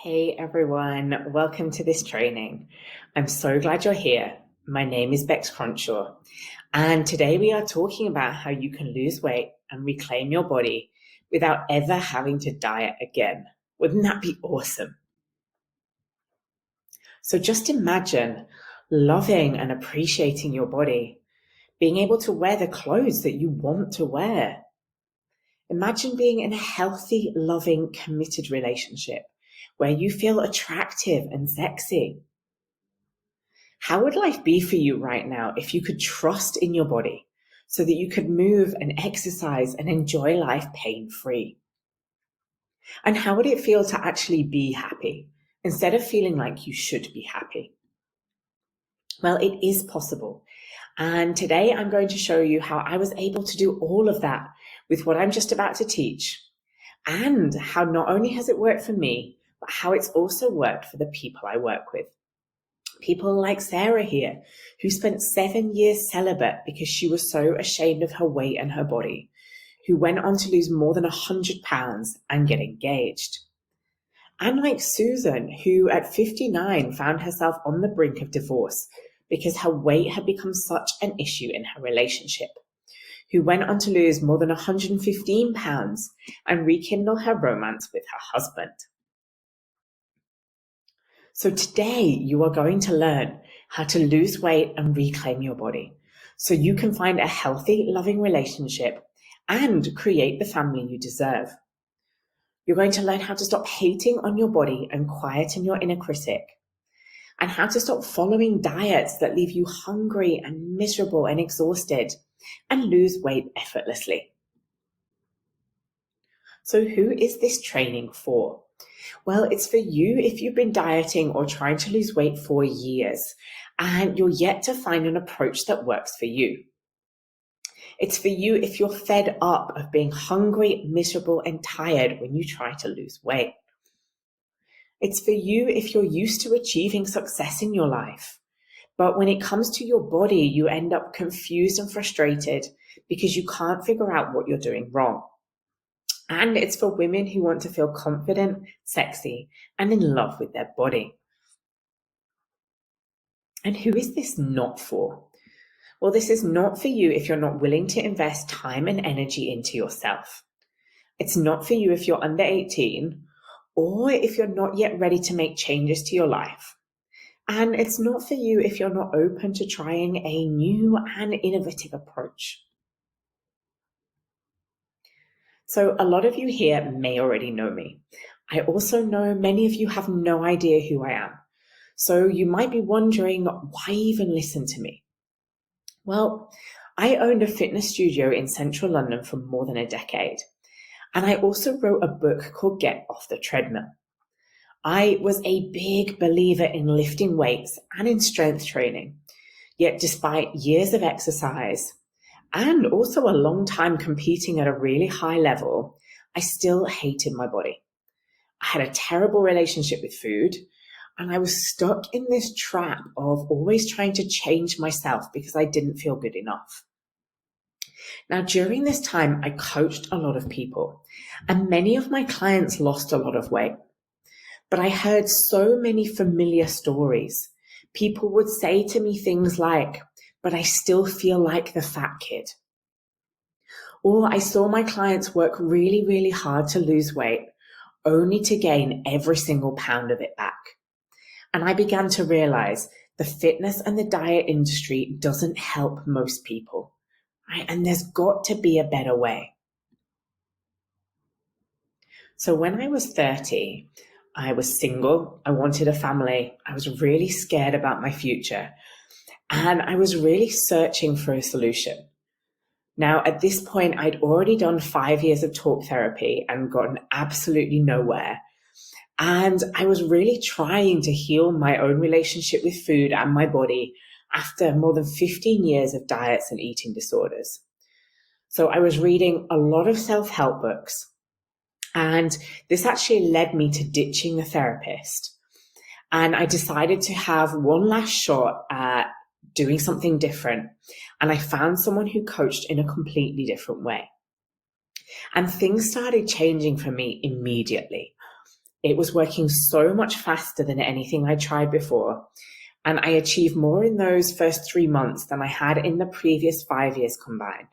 Hey everyone, welcome to this training. I'm so glad you're here. My name is Bex Cronshaw, and today we are talking about how you can lose weight and reclaim your body without ever having to diet again. Wouldn't that be awesome? So just imagine loving and appreciating your body, being able to wear the clothes that you want to wear. Imagine being in a healthy, loving, committed relationship where you feel attractive and sexy. How would life be for you right now if you could trust in your body so that you could move and exercise and enjoy life pain-free? And how would it feel to actually be happy instead of feeling like you should be happy? Well, it is possible. And today I'm going to show you how I was able to do all of that with what I'm just about to teach, and how not only has it worked for me, but how it's also worked for the people I work with. People like Sarah here, who spent 7 years celibate because she was so ashamed of her weight and her body, who went on to lose more than 100 pounds and get engaged. And like Susan, who at 59 found herself on the brink of divorce because her weight had become such an issue in her relationship, who went on to lose more than 115 pounds and rekindle her romance with her husband. So today you are going to learn how to lose weight and reclaim your body so you can find a healthy, loving relationship and create the family you deserve. You're going to learn how to stop hating on your body and quieten your inner critic, and how to stop following diets that leave you hungry and miserable and exhausted and lose weight effortlessly. So who is this training for? Well, it's for you if you've been dieting or trying to lose weight for years and you're yet to find an approach that works for you. It's for you if you're fed up of being hungry, miserable, and tired when you try to lose weight. It's for you if you're used to achieving success in your life, but when it comes to your body, you end up confused and frustrated because you can't figure out what you're doing wrong. And it's for women who want to feel confident, sexy, and in love with their body. And who is this not for? Well, this is not for you if you're not willing to invest time and energy into yourself. It's not for you if you're under 18 or if you're not yet ready to make changes to your life. And it's not for you if you're not open to trying a new and innovative approach. So a lot of you here may already know me. I also know many of you have no idea who I am. So you might be wondering, why even listen to me? Well, I owned a fitness studio in central London for more than a decade. And I also wrote a book called Get Off the Treadmill. I was a big believer in lifting weights and in strength training. Yet despite years of exercise and also a long time competing at a really high level, I still hated my body. I had a terrible relationship with food, and I was stuck in this trap of always trying to change myself because I didn't feel good enough. Now, during this time, I coached a lot of people, and many of my clients lost a lot of weight. But I heard so many familiar stories. People would say to me things like, but I still feel like the fat kid. Or I saw my clients work really, really hard to lose weight, only to gain every single pound of it back. And I began to realize the fitness and the diet industry doesn't help most people, right? And there's got to be a better way. So when I was 30, I was single, I wanted a family, I was really scared about my future, and I was really searching for a solution. Now, at this point, I'd already done 5 years of talk therapy and gotten absolutely nowhere. And I was really trying to heal my own relationship with food and my body after more than 15 years of diets and eating disorders. So I was reading a lot of self-help books, and this actually led me to ditching a therapist. And I decided to have one last shot at doing something different. And I found someone who coached in a completely different way. And things started changing for me immediately. It was working so much faster than anything I tried before, and I achieved more in those first 3 months than I had in the previous 5 years combined.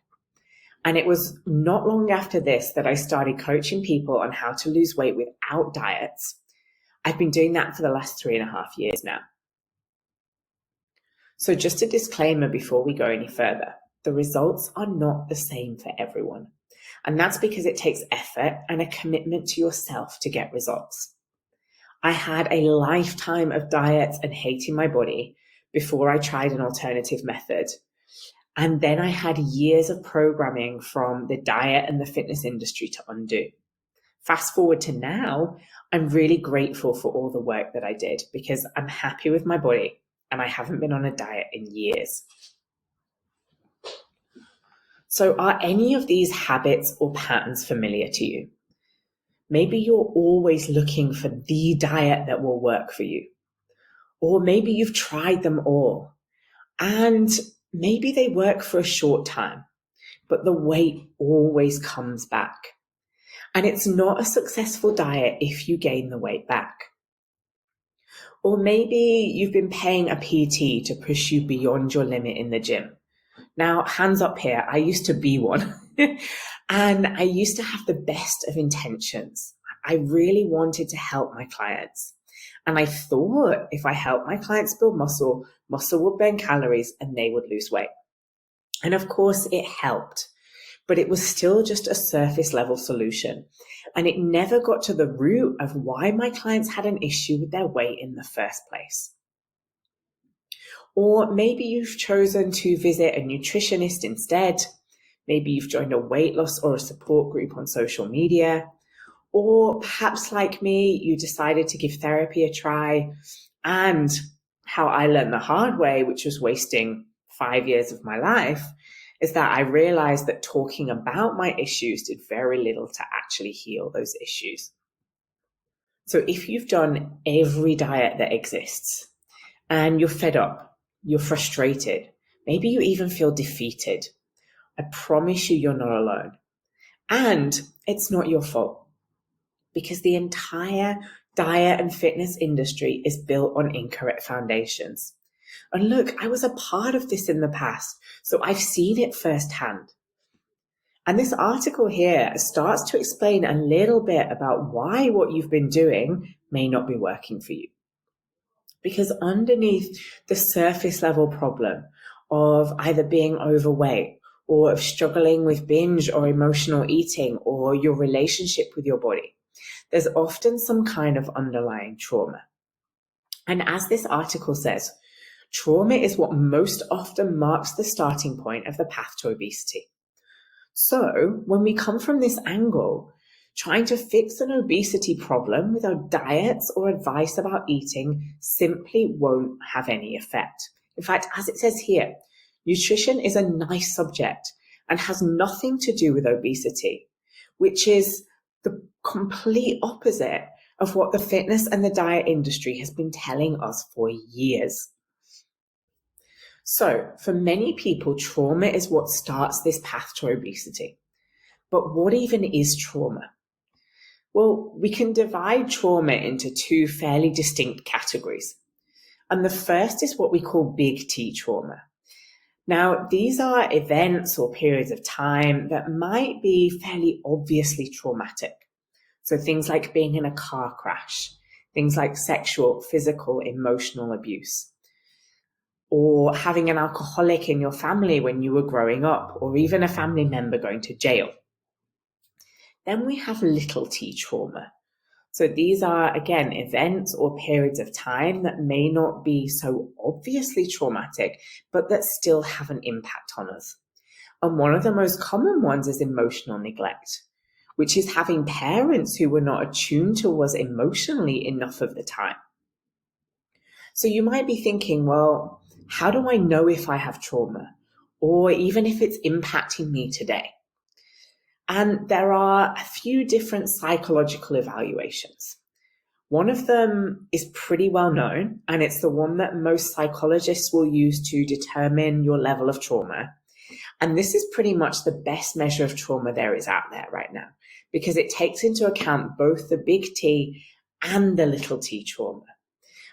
And it was not long after this that I started coaching people on how to lose weight without diets. I've been doing that for the last 3.5 years now. So just a disclaimer before we go any further, the results are not the same for everyone. And that's because it takes effort and a commitment to yourself to get results. I had a lifetime of diets and hating my body before I tried an alternative method. And then I had years of programming from the diet and the fitness industry to undo. Fast forward to now, I'm really grateful for all the work that I did because I'm happy with my body and I haven't been on a diet in years. So are any of these habits or patterns familiar to you? Maybe you're always looking for the diet that will work for you. Or maybe you've tried them all. And maybe they work for a short time, but the weight always comes back. And it's not a successful diet if you gain the weight back. Or maybe you've been paying a PT to push you beyond your limit in the gym. Now, hands up here, I used to be one. And I used to have the best of intentions. I really wanted to help my clients. And I thought if I helped my clients build muscle, muscle would burn calories and they would lose weight. And of course it helped, but it was still just a surface level solution. And it never got to the root of why my clients had an issue with their weight in the first place. Or maybe you've chosen to visit a nutritionist instead. Maybe you've joined a weight loss or a support group on social media. Or perhaps like me, you decided to give therapy a try. And how I learned the hard way, which was wasting 5 years of my life, is that I realized that talking about my issues did very little to actually heal those issues. So if you've done every diet that exists and you're fed up, you're frustrated, maybe you even feel defeated, I promise you're not alone. And it's not your fault because the entire diet and fitness industry is built on incorrect foundations. And look, I was a part of this in the past, so I've seen it firsthand. And this article here starts to explain a little bit about why what you've been doing may not be working for you. Because underneath the surface level problem of either being overweight or of struggling with binge or emotional eating or your relationship with your body, there's often some kind of underlying trauma. And as this article says, trauma is what most often marks the starting point of the path to obesity. So when we come from this angle, trying to fix an obesity problem without diets or advice about eating simply won't have any effect. In fact, as it says here, nutrition is a nice subject and has nothing to do with obesity, which is the complete opposite of what the fitness and the diet industry has been telling us for years. So for many people, trauma is what starts this path to obesity. But what even is trauma? Well, we can divide trauma into two fairly distinct categories. And the first is what we call big T trauma. Now, these are events or periods of time that might be fairly obviously traumatic. So things like being in a car crash, things like sexual, physical, emotional abuse, or having an alcoholic in your family when you were growing up, or even a family member going to jail. Then we have little t trauma. So these are, again, events or periods of time that may not be so obviously traumatic, but that still have an impact on us. And one of the most common ones is emotional neglect, which is having parents who were not attuned to us emotionally enough of the time. So you might be thinking, well, how do I know if I have trauma, or even if it's impacting me today? And there are a few different psychological evaluations. One of them is pretty well known, and it's the one that most psychologists will use to determine your level of trauma. And this is pretty much the best measure of trauma there is out there right now, because it takes into account both the big T and the little t trauma.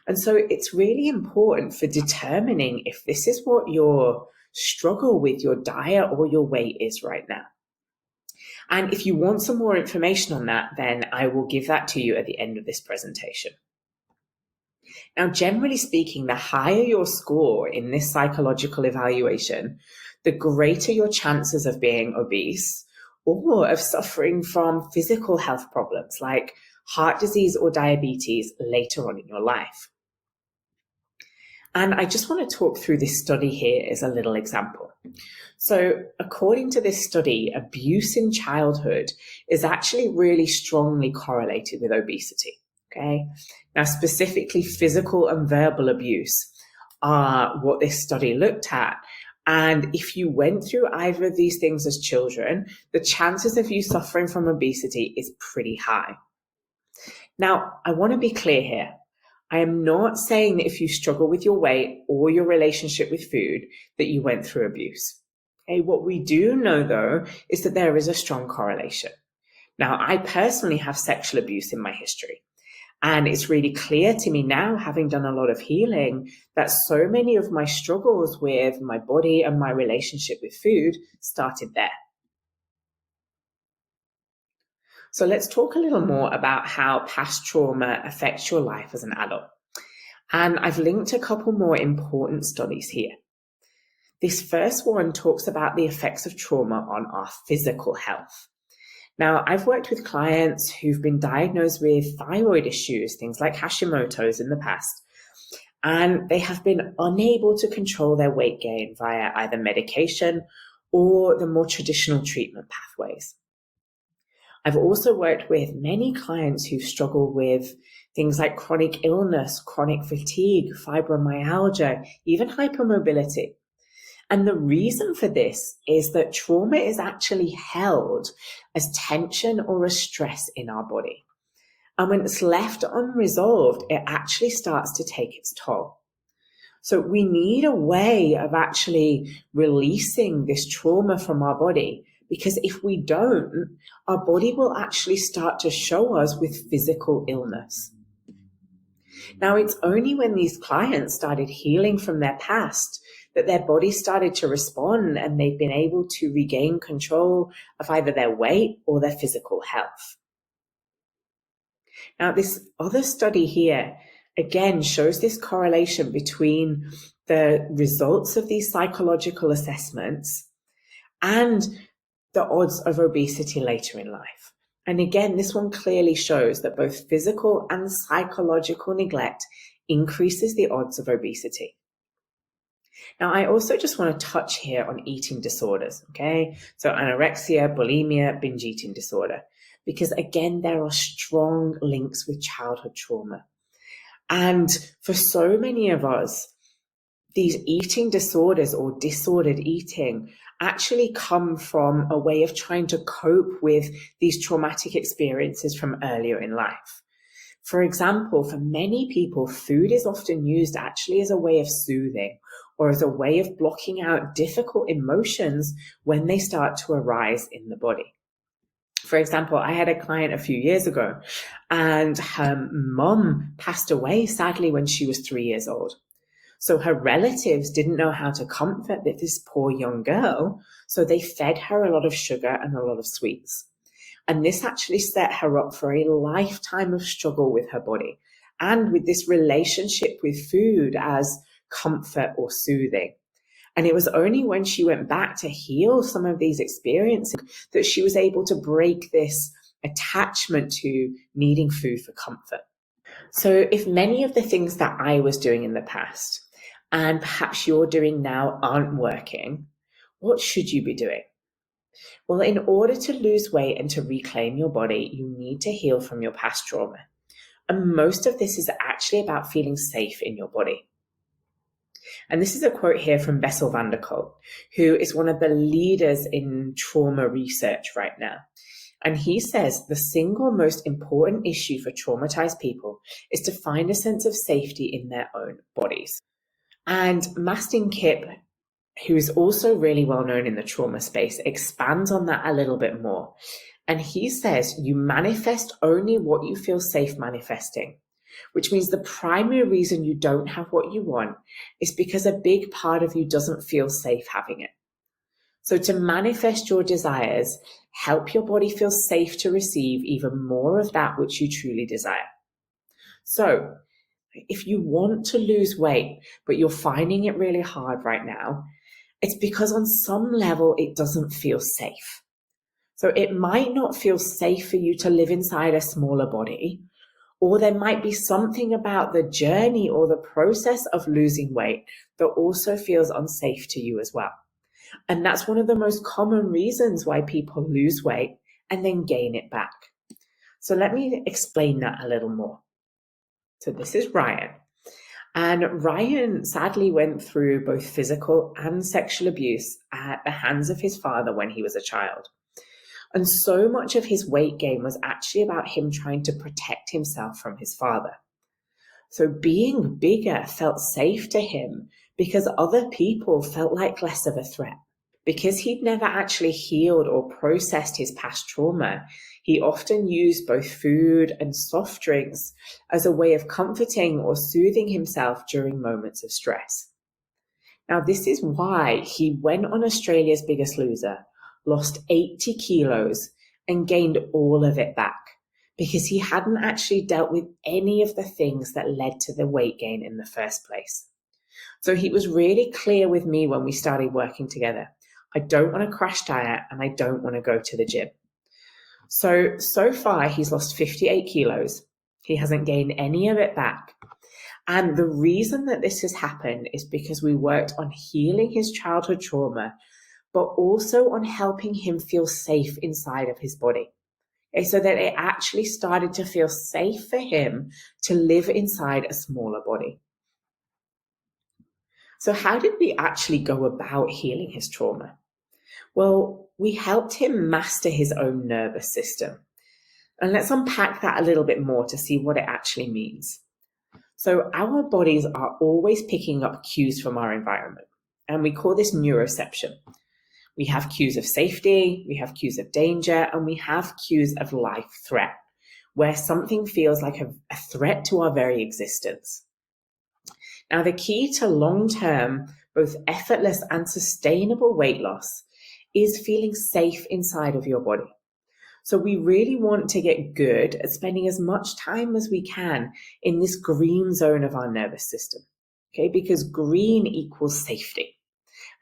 And so it's really important for determining if this is what your struggle with your diet or your weight is right now. And if you want some more information on that, then I will give that to you at the end of this presentation. Now, generally speaking, the higher your score in this psychological evaluation, the greater your chances of being obese or of suffering from physical health problems like heart disease or diabetes later on in your life. And I just want to talk through this study here as a little example. So according to this study, abuse in childhood is actually really strongly correlated with obesity. Okay. Now, specifically physical and verbal abuse are what this study looked at. And if you went through either of these things as children, the chances of you suffering from obesity is pretty high. Now, I want to be clear here. I am not saying that if you struggle with your weight or your relationship with food, that you went through abuse. Okay, what we do know, though, is that there is a strong correlation. Now, I personally have sexual abuse in my history. And it's really clear to me now, having done a lot of healing, that so many of my struggles with my body and my relationship with food started there. So let's talk a little more about how past trauma affects your life as an adult. And I've linked a couple more important studies here. This first one talks about the effects of trauma on our physical health. Now, I've worked with clients who've been diagnosed with thyroid issues, things like Hashimoto's in the past, and they have been unable to control their weight gain via either medication or the more traditional treatment pathways. I've also worked with many clients who struggle with things like chronic illness, chronic fatigue, fibromyalgia, even hypermobility. And the reason for this is that trauma is actually held as tension or as stress in our body. And when it's left unresolved, it actually starts to take its toll. So we need a way of actually releasing this trauma from our body, because if we don't, our body will actually start to show us with physical illness. Now, it's only when these clients started healing from their past that their body started to respond and they've been able to regain control of either their weight or their physical health. Now, this other study here, again, shows this correlation between the results of these psychological assessments and the odds of obesity later in life. And again, this one clearly shows that both physical and psychological neglect increases the odds of obesity. Now, I also just want to touch here on eating disorders, okay? So anorexia, bulimia, binge eating disorder, because again, there are strong links with childhood trauma. And for so many of us, these eating disorders or disordered eating actually come from a way of trying to cope with these traumatic experiences from earlier in life. For example, for many people, food is often used actually as a way of soothing or as a way of blocking out difficult emotions when they start to arise in the body. For example, I had a client a few years ago and her mum passed away sadly when she was 3 years old. So her relatives didn't know how to comfort this poor young girl, so they fed her a lot of sugar and a lot of sweets. And this actually set her up for a lifetime of struggle with her body and with this relationship with food as comfort or soothing. And it was only when she went back to heal some of these experiences that she was able to break this attachment to needing food for comfort. So if many of the things that I was doing in the past and perhaps you're doing now aren't working, what should you be doing? Well, in order to lose weight and to reclaim your body, you need to heal from your past trauma. And most of this is actually about feeling safe in your body. And this is a quote here from Bessel van der Kolk, who is one of the leaders in trauma research right now. And he says the single most important issue for traumatized people is to find a sense of safety in their own bodies. And Mastin Kipp, who is also really well known in the trauma space, expands on that a little bit more. And he says you manifest only what you feel safe manifesting, which means the primary reason you don't have what you want is because a big part of you doesn't feel safe having it. So to manifest your desires, help your body feel safe to receive even more of that which you truly desire. So if you want to lose weight, but you're finding it really hard right now, it's because on some level it doesn't feel safe. So it might not feel safe for you to live inside a smaller body, or there might be something about the journey or the process of losing weight that also feels unsafe to you as well. And that's one of the most common reasons why people lose weight and then gain it back. So let me explain that a little more. So this is Ryan. And Ryan sadly went through both physical and sexual abuse at the hands of his father when he was a child. And so much of his weight gain was actually about him trying to protect himself from his father. So being bigger felt safe to him because other people felt like less of a threat. Because he'd never actually healed or processed his past trauma, he often used both food and soft drinks as a way of comforting or soothing himself during moments of stress. Now, this is why he went on Australia's Biggest Loser, lost 80 kilos, and gained all of it back, because he hadn't actually dealt with any of the things that led to the weight gain in the first place. So he was really clear with me when we started working together. I don't want to crash diet and I don't want to go to the gym. So far, he's lost 58 kilos. He hasn't gained any of it back. And the reason that this has happened is because we worked on healing his childhood trauma, but also on helping him feel safe inside of his body. Okay, so that it actually started to feel safe for him to live inside a smaller body. So how did we actually go about healing his trauma? Well, we helped him master his own nervous system. And let's unpack that a little bit more to see what it actually means. So our bodies are always picking up cues from our environment, and we call this neuroception. We have cues of safety, we have cues of danger, and we have cues of life threat, where something feels like a threat to our very existence. Now, the key to long-term, both effortless and sustainable weight loss is feeling safe inside of your body. So we really want to get good at spending as much time as we can in this green zone of our nervous system, okay? Because green equals safety.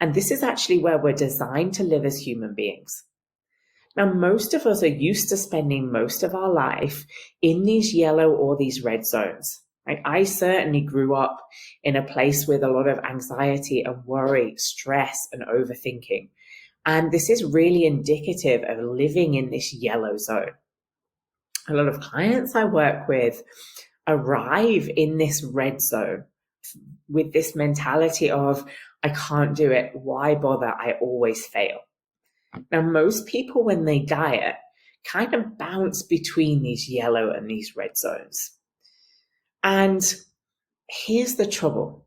And this is actually where we're designed to live as human beings. Now, most of us are used to spending most of our life in these yellow or these red zones. Right? I certainly grew up in a place with a lot of anxiety and worry, stress and overthinking. And this is really indicative of living in this yellow zone. A lot of clients I work with arrive in this red zone with this mentality of, I can't do it. Why bother? I always fail. Now, most people, when they diet, kind of bounce between these yellow and these red zones. And here's the trouble.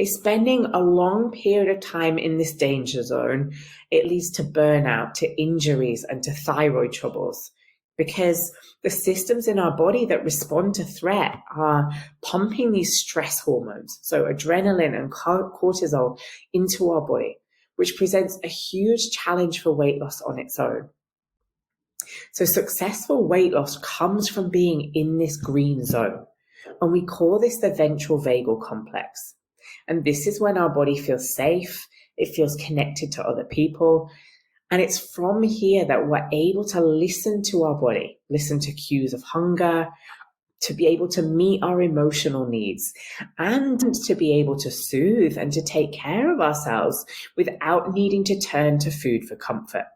Spending a long period of time in this danger zone, it leads to burnout, to injuries, and to thyroid troubles, because the systems in our body that respond to threat are pumping these stress hormones, so adrenaline and cortisol, into our body, which presents a huge challenge for weight loss on its own. So successful weight loss comes from being in this green zone, and we call this the ventral vagal complex. And this is when our body feels safe, it feels connected to other people. And it's from here that we're able to listen to our body, listen to cues of hunger, to be able to meet our emotional needs, and to be able to soothe and to take care of ourselves without needing to turn to food for comfort.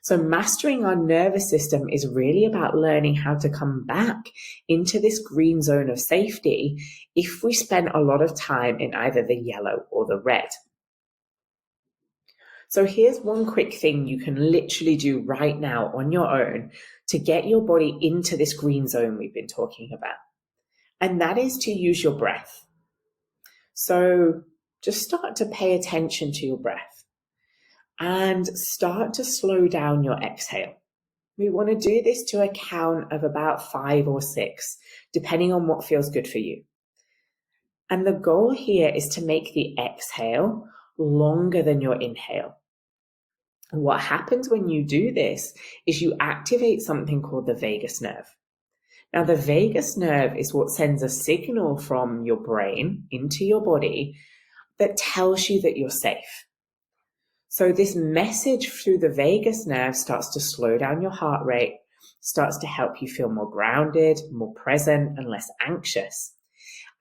So mastering our nervous system is really about learning how to come back into this green zone of safety if we spend a lot of time in either the yellow or the red. So here's one quick thing you can literally do right now on your own to get your body into this green zone we've been talking about. And that is to use your breath. So just start to pay attention to your breath and start to slow down your exhale. We want to do this to a count of about 5 or 6, depending on what feels good for you. And the goal here is to make the exhale longer than your inhale. And what happens when you do this is you activate something called the vagus nerve. Now, the vagus nerve is what sends a signal from your brain into your body that tells you that you're safe. So this message through the vagus nerve starts to slow down your heart rate, starts to help you feel more grounded, more present, and less anxious.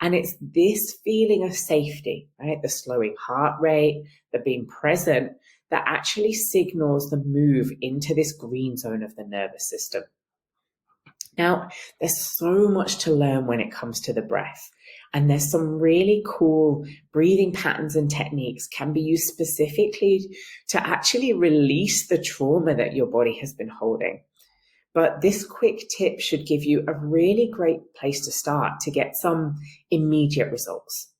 And it's this feeling of safety, right? The slowing heart rate, the being present, that actually signals the move into this green zone of the nervous system. Now, there's so much to learn when it comes to the breath. And there's some really cool breathing patterns and techniques can be used specifically to actually release the trauma that your body has been holding. But this quick tip should give you a really great place to start to get some immediate results.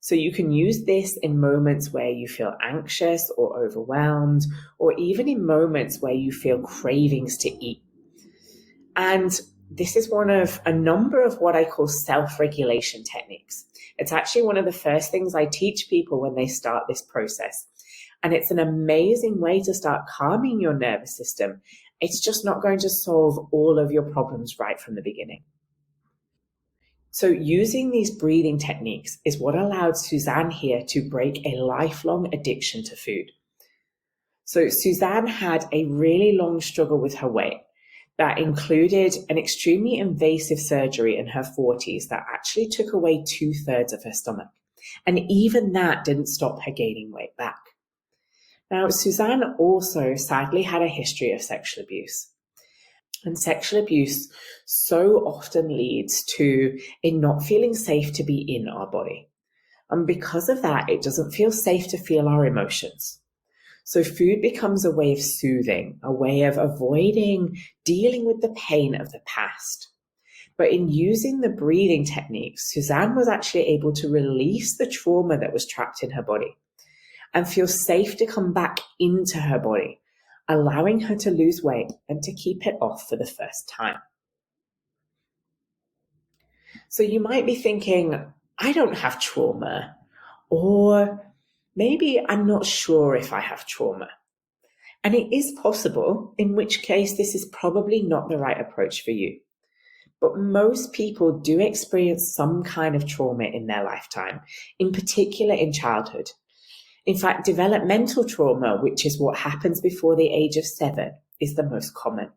So you can use this in moments where you feel anxious or overwhelmed, or even in moments where you feel cravings to eat. And this is one of a number of what I call self-regulation techniques. It's actually one of the first things I teach people when they start this process. And it's an amazing way to start calming your nervous system. It's just not going to solve all of your problems right from the beginning. So using these breathing techniques is what allowed Suzanne here to break a lifelong addiction to food. So Suzanne had a really long struggle with her weight that included an extremely invasive surgery in her 40s that actually took away 2/3 of her stomach. And even that didn't stop her gaining weight back. Now, Suzanne also sadly had a history of sexual abuse. And sexual abuse so often leads to a not feeling safe to be in our body. And because of that, it doesn't feel safe to feel our emotions. So food becomes a way of soothing, a way of avoiding dealing with the pain of the past. But in using the breathing techniques, Suzanne was actually able to release the trauma that was trapped in her body and feel safe to come back into her body, allowing her to lose weight and to keep it off for the first time. So you might be thinking, I don't have trauma, or maybe I'm not sure if I have trauma. And it is possible, in which case this is probably not the right approach for you. But most people do experience some kind of trauma in their lifetime, in particular in childhood. In fact, developmental trauma, which is what happens before the age of 7, is the most common.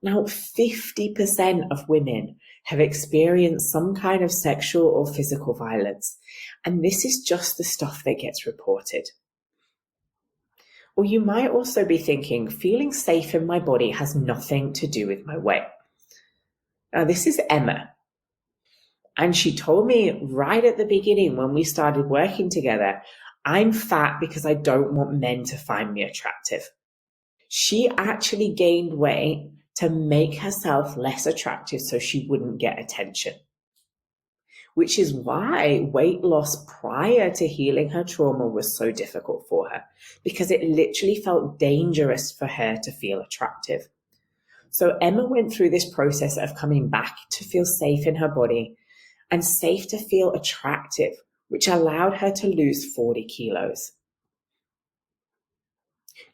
Now, 50% of women have experienced some kind of sexual or physical violence, and this is just the stuff that gets reported. Or you might also be thinking, feeling safe in my body has nothing to do with my weight. Now, this is Emma. And she told me right at the beginning when we started working together, I'm fat because I don't want men to find me attractive. She actually gained weight to make herself less attractive so she wouldn't get attention. Which is why weight loss prior to healing her trauma was so difficult for her, because it literally felt dangerous for her to feel attractive. So Emma went through this process of coming back to feel safe in her body and safe to feel attractive, which allowed her to lose 40 kilos.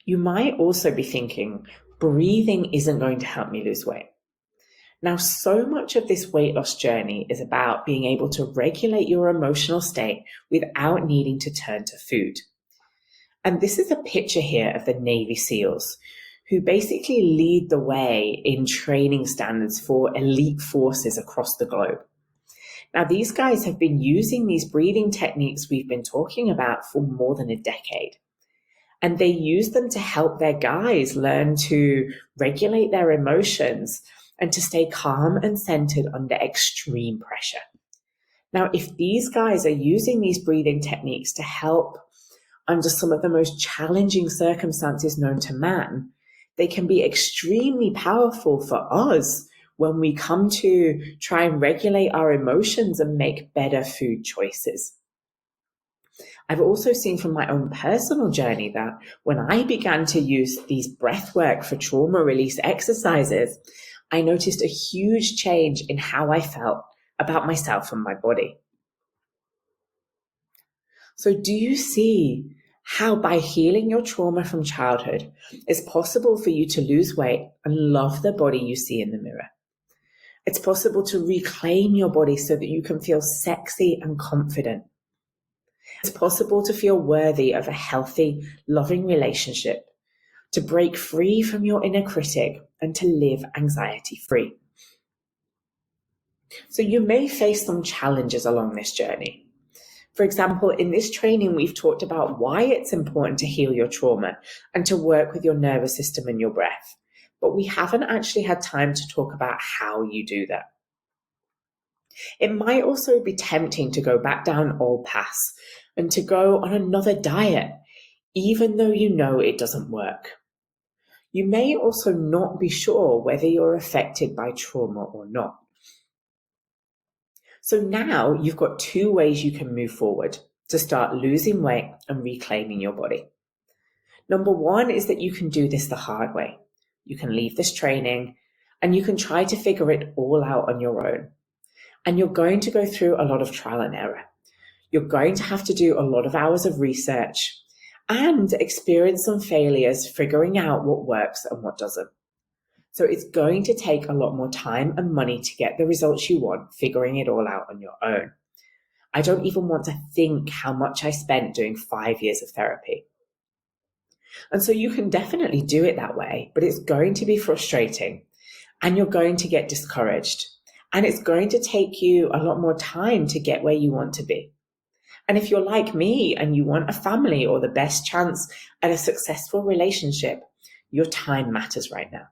You might also be thinking, breathing isn't going to help me lose weight. Now, so much of this weight loss journey is about being able to regulate your emotional state without needing to turn to food. And this is a picture here of the Navy SEALs, who basically lead the way in training standards for elite forces across the globe. Now, these guys have been using these breathing techniques we've been talking about for more than a decade. And they use them to help their guys learn to regulate their emotions and to stay calm and centered under extreme pressure. Now, if these guys are using these breathing techniques to help under some of the most challenging circumstances known to man, they can be extremely powerful for us when we come to try and regulate our emotions and make better food choices. I've also seen from my own personal journey that when I began to use these breath work for trauma release exercises, I noticed a huge change in how I felt about myself and my body. So do you see how by healing your trauma from childhood, it's possible for you to lose weight and love the body you see in the mirror? It's possible to reclaim your body so that you can feel sexy and confident. It's possible to feel worthy of a healthy, loving relationship, to break free from your inner critic, and to live anxiety-free. So you may face some challenges along this journey. For example, in this training, we've talked about why it's important to heal your trauma and to work with your nervous system and your breath. But we haven't actually had time to talk about how you do that. It might also be tempting to go back down old paths and to go on another diet, even though you know it doesn't work. You may also not be sure whether you're affected by trauma or not. So now you've got two ways you can move forward to start losing weight and reclaiming your body. Number one is that you can do this the hard way. You can leave this training and you can try to figure it all out on your own. And you're going to go through a lot of trial and error. You're going to have to do a lot of hours of research and experience some failures figuring out what works and what doesn't. So it's going to take a lot more time and money to get the results you want, figuring it all out on your own. I don't even want to think how much I spent doing 5 years of therapy. And so you can definitely do it that way, but it's going to be frustrating and you're going to get discouraged. And it's going to take you a lot more time to get where you want to be. And if you're like me and you want a family or the best chance at a successful relationship, your time matters right now.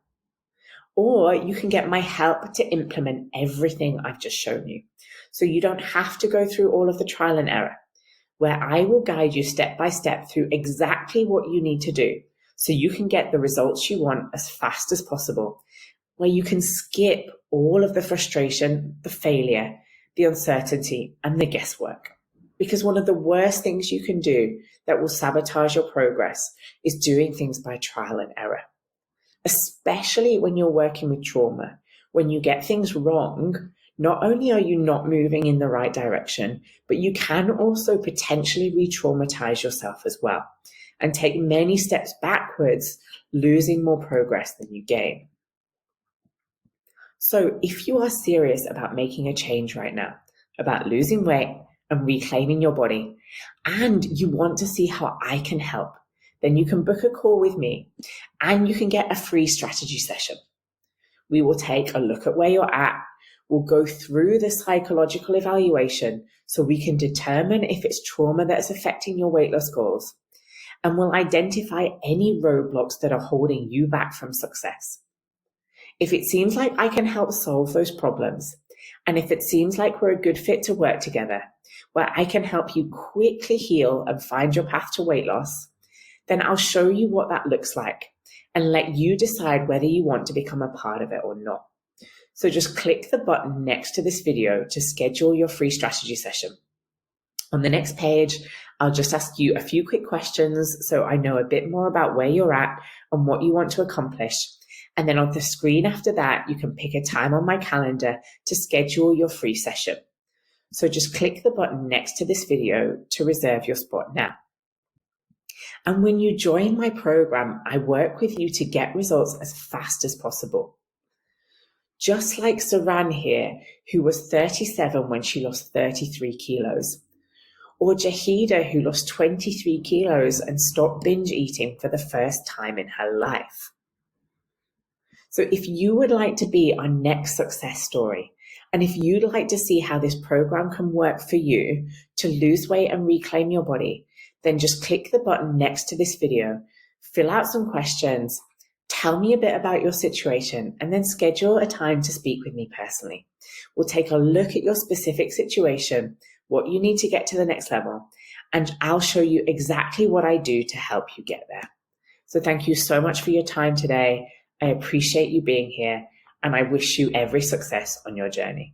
Or you can get my help to implement everything I've just shown you. So you don't have to go through all of the trial and error, where I will guide you step by step through exactly what you need to do so you can get the results you want as fast as possible, where you can skip all of the frustration, the failure, the uncertainty, and the guesswork. Because one of the worst things you can do that will sabotage your progress is doing things by trial and error. Especially when you're working with trauma. When you get things wrong, not only are you not moving in the right direction, but you can also potentially re-traumatize yourself as well and take many steps backwards, losing more progress than you gain. So if you are serious about making a change right now, about losing weight and reclaiming your body, and you want to see how I can help, then you can book a call with me and you can get a free strategy session. We will take a look at where you're at. We'll go through the psychological evaluation so we can determine if it's trauma that's affecting your weight loss goals. And we'll identify any roadblocks that are holding you back from success. If it seems like I can help solve those problems, and if it seems like we're a good fit to work together, where I can help you quickly heal and find your path to weight loss, then I'll show you what that looks like and let you decide whether you want to become a part of it or not. So just click the button next to this video to schedule your free strategy session. On the next page, I'll just ask you a few quick questions so I know a bit more about where you're at and what you want to accomplish. And then on the screen after that, you can pick a time on my calendar to schedule your free session. So just click the button next to this video to reserve your spot now. And when you join my program, I work with you to get results as fast as possible. Just like Saran here, who was 37 when she lost 33 kilos. Or Jahida, who lost 23 kilos and stopped binge eating for the first time in her life. So if you would like to be our next success story, and if you'd like to see how this program can work for you to lose weight and reclaim your body, then just click the button next to this video, fill out some questions, tell me a bit about your situation, and then schedule a time to speak with me personally. We'll take a look at your specific situation, what you need to get to the next level, and I'll show you exactly what I do to help you get there. So thank you so much for your time today. I appreciate you being here, and I wish you every success on your journey.